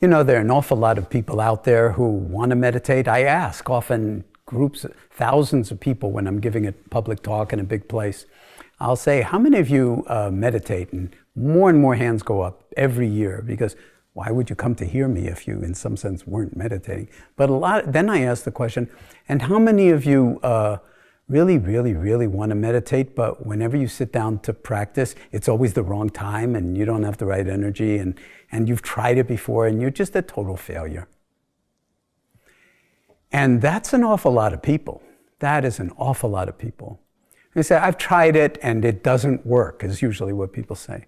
You know, there are an awful lot of people out there who want to meditate. I ask often groups, thousands of people when I'm giving a public talk in a big place. I'll say, how many of you meditate? And more hands go up every year, because why would you come to hear me if you, in some sense, weren't meditating? But then I ask the question, and how many of you really want to meditate, but whenever you sit down to practice, it's always the wrong time and you don't have the right energy, and you've tried it before and you're just a total failure? And that's an awful lot of people. That is an awful lot of people. They say, I've tried it and it doesn't work, is usually what people say.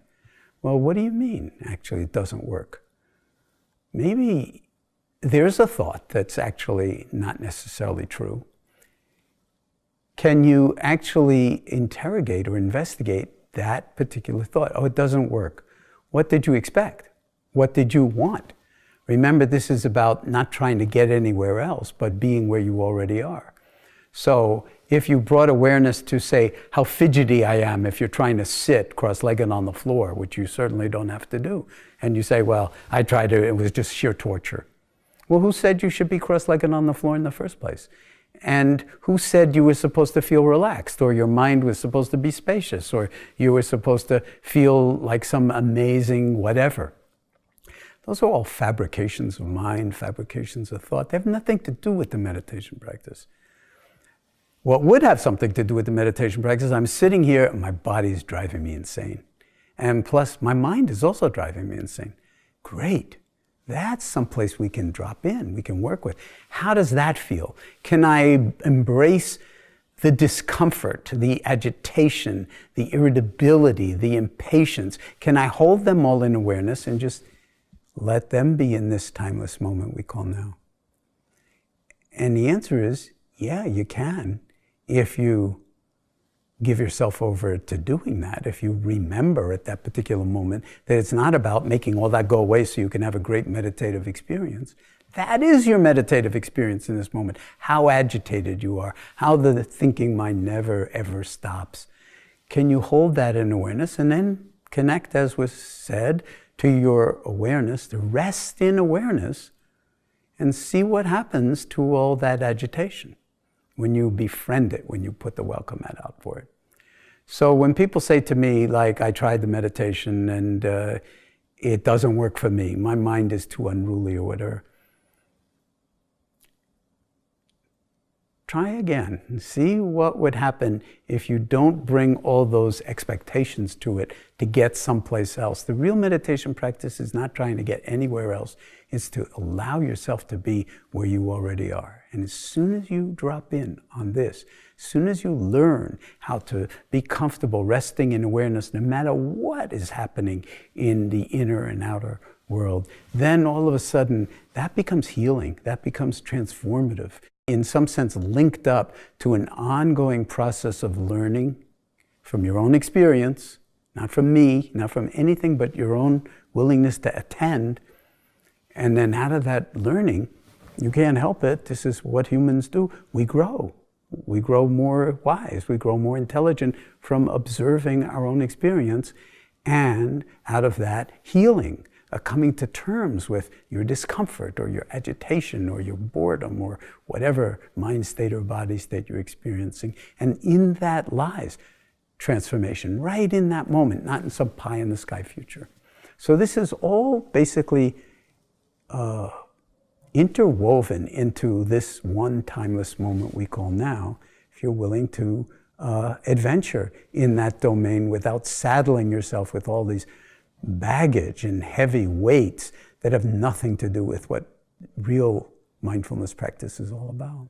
Well, what do you mean, actually, it doesn't work? Maybe there's a thought that's actually not necessarily true. Can you actually interrogate or investigate that particular thought? Oh, it doesn't work. What did you expect? What did you want? Remember, this is about not trying to get anywhere else, but being where you already are. So if you brought awareness to, say, how fidgety I am if you're trying to sit cross-legged on the floor, which you certainly don't have to do, and you say, well, I tried it, it was just sheer torture. Well, who said you should be cross-legged on the floor in the first place? And who said you were supposed to feel relaxed, or your mind was supposed to be spacious, or you were supposed to feel like some amazing whatever? Those are all fabrications of mind, fabrications of thought. They have nothing to do with the meditation practice. What would have something to do with the meditation practice, I'm sitting here and my body is driving me insane. And plus, my mind is also driving me insane. Great. That's someplace we can drop in, we can work with. How does that feel? Can I embrace the discomfort, the agitation, the irritability, the impatience? Can I hold them all in awareness and just let them be in this timeless moment we call now? And the answer is, yeah, you can, if you give yourself over to doing that, if you remember at that particular moment that it's not about making all that go away so you can have a great meditative experience. That is your meditative experience in this moment. How agitated you are, how the thinking mind never ever stops. Can you hold that in awareness and then connect, as was said, to your awareness, to rest in awareness, and see what happens to all that agitation when you befriend it, when you put the welcome mat out for it. So when people say to me, like, I tried the meditation and it doesn't work for me, my mind is too unruly or whatever, try again and see what would happen if you don't bring all those expectations to it to get someplace else. The real meditation practice is not trying to get anywhere else. It's to allow yourself to be where you already are. And as soon as you drop in on this, as soon as you learn how to be comfortable resting in awareness no matter what is happening in the inner and outer world, then all of a sudden that becomes healing, that becomes transformative. In some sense linked up to an ongoing process of learning from your own experience, not from me, not from anything but your own willingness to attend. And then out of that learning, you can't help it, this is what humans do, we grow. We grow more wise, we grow more intelligent from observing our own experience, and out of that, healing. Coming to terms with your discomfort or your agitation or your boredom or whatever mind state or body state you're experiencing. And in that lies transformation, right in that moment, not in some pie in the sky future. So this is all basically interwoven into this one timeless moment we call now, if you're willing to adventure in that domain without saddling yourself with all these baggage and heavy weights that have nothing to do with what real mindfulness practice is all about.